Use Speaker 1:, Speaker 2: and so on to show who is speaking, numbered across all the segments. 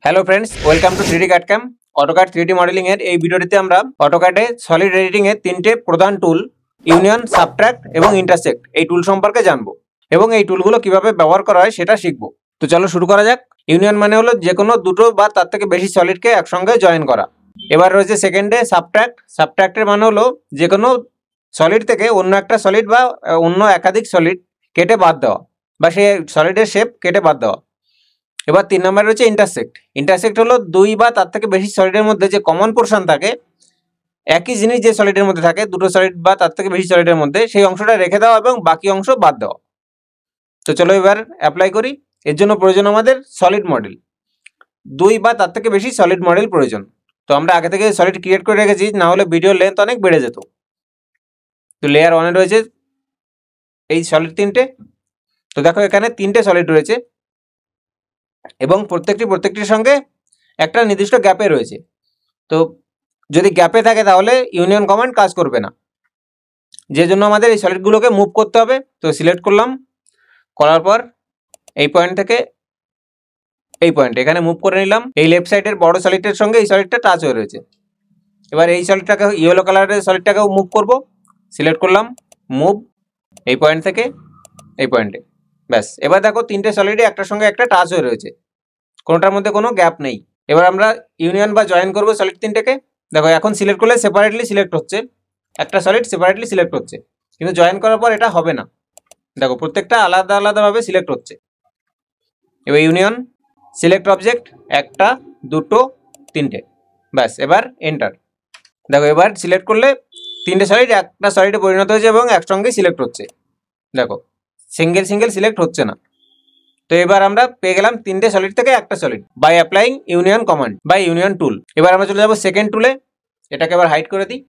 Speaker 1: Hello friends, welcome to 3D CAD CAM। AutoCAD 3D modelling এর এই ভিডিওটিতে আমরা অটোক্যাডে সলিড এডিটিং এর তিনটে প্রধান টুল ইউনিয়ন, সাবট্রাক্ট এবং ইন্টারসেক্ট এই টুল সম্পর্কে জানবো এবং এই টুলগুলো কিভাবে ব্যবহার করা হয় সেটা শিখবো। তো চলো শুরু করা যাক। ইউনিয়ন মানে হলো যে কোনো দুটো বা তার থেকে বেশি সলিডকে একসঙ্গে জয়েন করা। এবার রয়েছে সেকেন্ডে সাবট্রাক্ট। সাবট্রাক্টের মানে হলো যে কোনো সলিড থেকে অন্য একটা সলিড বা অন্য একাধিক সলিড কেটে বাদ দেওয়া বা সেই সলিডের শেপ কেটে বাদ দেওয়া। এবার 3 নম্বরে রয়েছে ইন্টারসেক্ট। ইন্টারসেক্ট হলো দুই বা তার থেকে বেশি সলিডের মধ্যে যে কমন পোর্শন থাকে, একই জিনিস যে সলিডের মধ্যে থাকে, দুটো সলিড বা তার থেকে বেশি সলিডের মধ্যে, সেই অংশটা রেখে দেওয়া এবং বাকি অংশ বাদ দেওয়া। তো চলো এবার অ্যাপ্লাই করি। এর জন্য প্রয়োজন আমাদের সলিড মডেল, দুই বা তার থেকে বেশি সলিড মডেল প্রয়োজন। তো আমরা আগে থেকে সলিড ক্রিয়েট করে রেখেছি, না হলে ভিডিওর লেন্থ অনেক বেড়ে যেত। তো লেয়ার 1 রয়েছে এই সলিড তিনটে। তো দেখো এখানে তিনটে সলিড রয়েছে এবং প্রত্যেকটির সঙ্গে একটা নির্দিষ্ট গ্যাপে রয়েছে। তো যদি গ্যাপে থাকে তাহলে ইউনিয়ন কমান্ড কাজ করবে না, যে জন্য আমাদের এই সলিডগুলোকে মুভ করতে হবে। তো সিলেক্ট করলাম, করার পর এই পয়েন্ট থেকে এই পয়েন্ট এখানে মুভ করে নিলাম। এই লেফট সাইডের বড় সলিডের সঙ্গে এই সলিডটা টাচ হয়ে রয়েছে। এবার এই সলিডটাকে, ইয়েলো কালারের সলিডটাকেও মুভ করব। সিলেক্ট করলাম, মুভ এই পয়েন্ট থেকে এই পয়েন্টে। ব্যাস, এবার দেখো তিনটে সলিডে একটার সঙ্গে একটা টাচ হয়ে রয়েছে, কোনোটার মধ্যে কোনো গ্যাপ নেই। এবার আমরা ইউনিয়ন বা জয়েন করব সলিড তিনটেকে। দেখো এখন সিলেক্ট করলে সেপারেটলি সিলেক্ট হচ্ছে, একটা সলিড সেপারেটলি সিলেক্ট হচ্ছে, কিন্তু জয়েন করার পর এটা হবে না। দেখো প্রত্যেকটা আলাদা আলাদাভাবে সিলেক্ট হচ্ছে। এবার ইউনিয়ন, সিলেক্ট অবজেক্ট, একটা, দুটো, তিনটে। ব্যাস, এবার এন্টার। দেখো এবার সিলেক্ট করলে তিনটে সলিড একটা সলিডে পরিণত হয়েছে এবং একসঙ্গে সিলেক্ট হচ্ছে। দেখো সিঙ্গেল সিলেক্ট হচ্ছে না। তো এবার আমরা পেয়ে গেলাম তিনটে সলিড থেকে একটা solid by applying union command by union tool. এবার আমরা চলে যাব সেকেন্ড টুলে। এটাকে এবার হাইড করে দিই।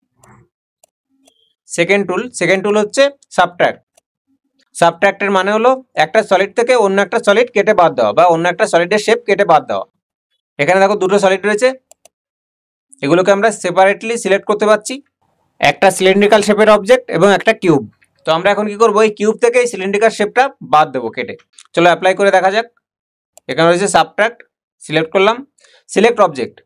Speaker 1: সেকেন্ড টুল হচ্ছে সাবট্রাক্ট। সাবট্রাক্টের মানে হলো একটা সলিড থেকে অন্য একটা সলিড কেটে বাদ দেওয়া বা অন্য একটা সলিডের শেপ কেটে বাদ দেওয়া। এখানে দেখো দুটো সলিড রয়েছে, এগুলোকে আমরা সেপারেটলি সিলেক্ট করতে পারছি, একটা সিলিন্ড্রিক্যাল শেপের অবজেক্ট এবং একটা কিউব। তো আমরা এখন কি করবো, এই কিউব থেকে এই সিলিন্ড্রিক্যাল শেপটা বাদ দেবো কেটে। চলো অ্যাপ্লাই করে দেখা যাক। এখানে রয়েছে সাবট্রাক্ট, সিলেক্ট করলাম, সিলেক্ট অবজেক্ট।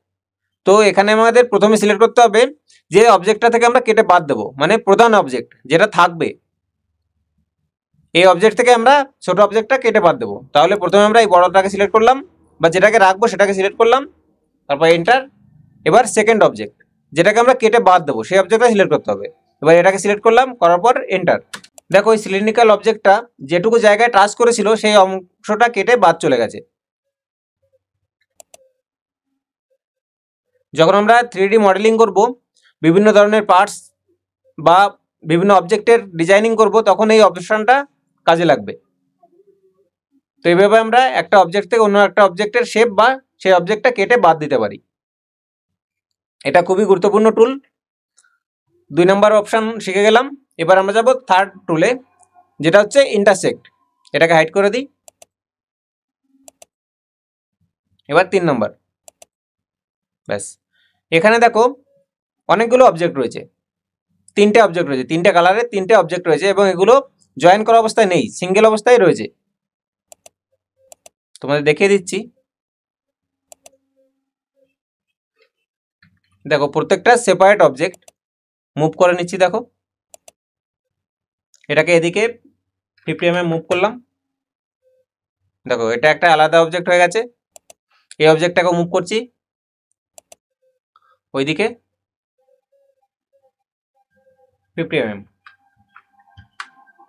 Speaker 1: তো এখানে আমাদের প্রথমে সিলেক্ট করতে হবে যে অবজেক্টটা থেকে আমরা কেটে বাদ দেবো, মানে প্রধান অবজেক্ট যেটা থাকবে, এই অবজেক্ট থেকে আমরা ছোট অবজেক্টটা কেটে বাদ দেবো। তাহলে প্রথমে আমরা এই বড়টাকে সিলেক্ট করলাম বা যেটাকে রাখবো সেটাকে সিলেক্ট করলাম, তারপর এন্টার। এবার সেকেন্ড অবজেক্ট যেটাকে আমরা কেটে বাদ দেবো সেই অবজেক্টটা সিলেক্ট করতে হবে। এবার এটাকে সিলেক্ট করলাম, করার পর এন্টার। দেখো ওই সিলিন্ড্রিক্যাল অবজেক্টটা যেটুকু জায়গায় টাচ করেছিল সেই অংশটা কেটে বাদ চলে গেছে। যখন আমরা 3D মডেলিং করব, বিভিন্ন ধরনের পার্টস বা বিভিন্ন অবজেক্টের ডিজাইনিং করব, তখন এই অপশনটা কাজে লাগবে। তো এইভাবে আমরা একটা অবজেক্ট থেকে অন্য একটা অবজেক্টের শেপ বা সেই অবজেক্টটা কেটে বাদ দিতে পারি। এটা খুবই গুরুত্বপূর্ণ টুল। 2 নম্বর অপশন শিখে গেলাম। এবার আমরা যাব থার্ড টুলে, যেটা হচ্ছে ইন্টারসেক্ট। এটাকে হাইড করে দিই। এবার 3 নম্বর। ব্যাস, এখানে দেখো অনেকগুলো অবজেক্ট রয়েছে, তিনটে অবজেক্ট রয়েছে, তিনটে কালারের তিনটে অবজেক্ট রয়েছে এবং এগুলো জয়েন করা অবস্থায় নেই, সিঙ্গেল অবস্থায় রয়েছে। তোমাদের দেখিয়ে দিচ্ছি। দেখো প্রত্যেকটা সেপারেট অবজেক্ট। মুভ করে নিচ্ছি। দেখো এটাকে এদিকে 50 mm মুভ করলাম। দেখো এটা একটা আলাদা অবজেক্ট হয়ে গেছে। এই অবজেক্টটাকে মুভ করছি ওইদিকে 50 mm।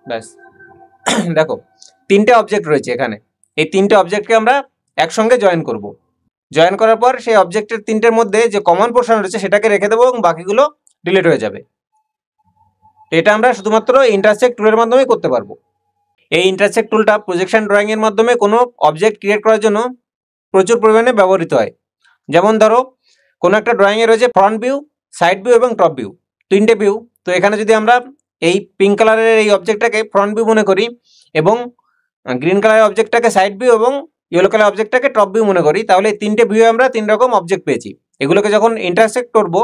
Speaker 1: ব্যাস, দেখো তিনটে অবজেক্ট রয়েছে এখানে। এই তিনটে অবজেক্টকে আমরা একসঙ্গে জয়েন করব। জয়েন করার পর সেই অবজেক্টের তিনটের মধ্যে যে কমন পোর্শন রয়েছে সেটাকে রেখে দেবো এবং বাকিগুলো ডিলিট হয়ে যাবে। এটা আমরা শুধুমাত্র ইন্টারসেক্ট টুলের মাধ্যমে করতে পারবো। এই ইন্টারসেক্ট টুলটা প্রজেকশন ড্রয়িং এর মাধ্যমে কোনো অবজেক্ট ক্রিয়েট করার জন্য প্রচুর পরিমাণে ব্যবহৃত হয়। যেমন ধরো কোনো একটা ড্রয়িংয়ে রয়েছে ফ্রন্ট ভিউ, সাইড ভিউ এবং টপ ভিউ, তিনটে ভিউ। তো এখানে যদি আমরা এই পিঙ্ক কালারের এই অবজেক্টটাকে ফ্রন্ট ভিউ মনে করি এবং গ্রিন কালারের অবজেক্টটাকে সাইড ভিউ এবং ইয়েলো কালার অবজেক্টটাকে টপ ভিউ মনে করি, তাহলে এই তিনটে ভিউ আমরা তিন রকম অবজেক্ট পেয়েছি। এগুলোকে যখন ইন্টারসেক্ট করব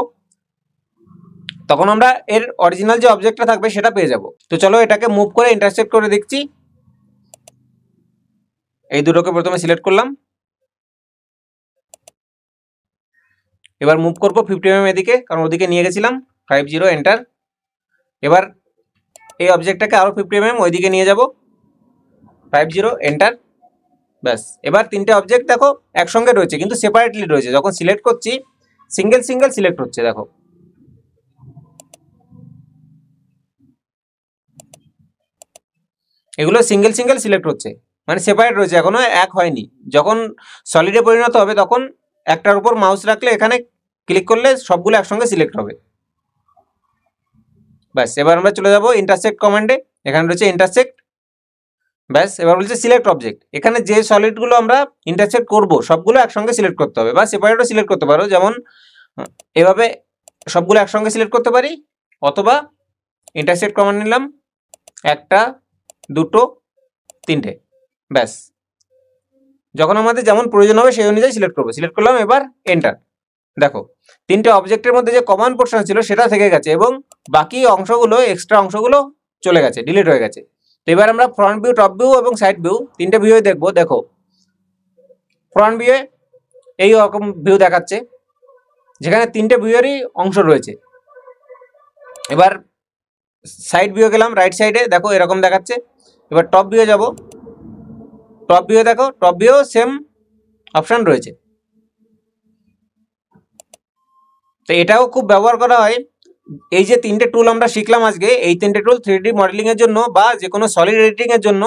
Speaker 1: তখন আমরা এর অরিজিনাল যে অবজেক্টটা থাকবে সেটা পেয়ে যাব। তো চলো এটাকে মুভ করে ইন্টারসেক্ট করে দেখছি। এই দুটোকে প্রথমে সিলেক্ট করলাম, এবার মুভ করবো 50 mm এদিকে, কারণ ওদিকে নিয়ে গেছিলাম। 50 এন্টার। এবার এই অবজেক্টটাকে আরও 50 mm ওইদিকে নিয়ে যাব। 50 এন্টার। ব্যাস, এবার তিনটে অবজেক্ট দেখো একসঙ্গে রয়েছে কিন্তু সেপারেটলি রয়েছে। যখন সিলেক্ট করছি সিঙ্গেল সিঙ্গেল সিলেক্ট হচ্ছে, দেখো এগুলো সিঙ্গেল সিঙ্গেল সিলেক্ট হচ্ছে, মানে সেপারেট রয়েছে, এখনো এক হয়নি। যখন সলিডে পরিণত হবে তখন একটার উপর মাউস রাখলে এখানে ক্লিক করলে সবগুলো একসঙ্গে সিলেক্ট হবে। ব্যাস, এবার আমরা চলে যাব ইন্টারসেক্ট কমান্ডে। এখানে রয়েছে ইন্টারসেক্ট। ব্যাস, এবার বলছে সিলেক্ট অবজেক্ট। এখানে যে সলিডগুলো আমরা ইন্টারসেক্ট করব সবগুলো একসঙ্গে সিলেক্ট করতে হবে, বা সেপারেটও সিলেক্ট করতে পারো, যেমন এভাবে সবগুলো একসঙ্গে সিলেক্ট করতে পারি, অথবা ইন্টারসেক্ট কমান্ড নিলাম, একটা, দুটো, তিনটে। ব্যাস, যখন আমাদের যেমন প্রয়োজন হবে সেই অনুযায়ী সিলেক্ট করবো। সিলেক্ট করলাম, এবার এন্টার। দেখো তিনটে অবজেক্টের মধ্যে যে কমন পোর্শন ছিল সেটা থেকে গেছে এবং বাকি অংশগুলো, এক্সট্রা অংশগুলো চলে গেছে, ডিলিট হয়ে গেছে। তো এবার আমরা ফ্রন্ট ভিউ, টপ ভিউ এবং সাইড ভিউ তিনটে ভিউই দেখবো। দেখো ফ্রন্ট ভিউয়ে এই রকম ভিউ দেখাচ্ছে, যেখানে তিনটে ভিউয়েরই অংশ রয়েছে। এবার সাইড ভিউ গেলাম, রাইট সাইডে দেখো এরকম দেখাচ্ছে। এবার টপ ভিউ যাব, টপ ভিউ দেখো, টপ ভিউ সেম অপশন রয়েছে। তো এটাও খুব ব্যবহার করা হয়। এই যে তিনটে টুল আমরা শিখলাম আজকে, এই তিনটে টুল 3D মডেলিং এর জন্য বা যে কোনো সলিড এডিটিং এর জন্য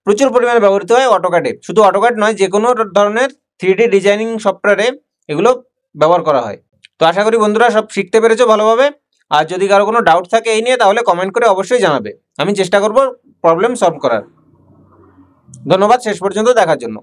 Speaker 1: প্রচুর পরিমাণে ব্যবহৃত হয় অটোক্যাডে। শুধু অটোক্যাড নয়, যে কোনো ধরনের 3D ডিজাইনিং সফটওয়্যারে এগুলো ব্যবহার করা হয়। তো আশা করি বন্ধুরা সব শিখতে পেরেছো ভালোভাবে। আর যদি কারো কোনো ডাউট থাকে এই নিয়ে, তাহলে কমেন্ট করে অবশ্যই জানাবে, আমি চেষ্টা করব প্রবলেম সলভ করার। ধন্যবাদ শেষ পর্যন্ত দেখার জন্য।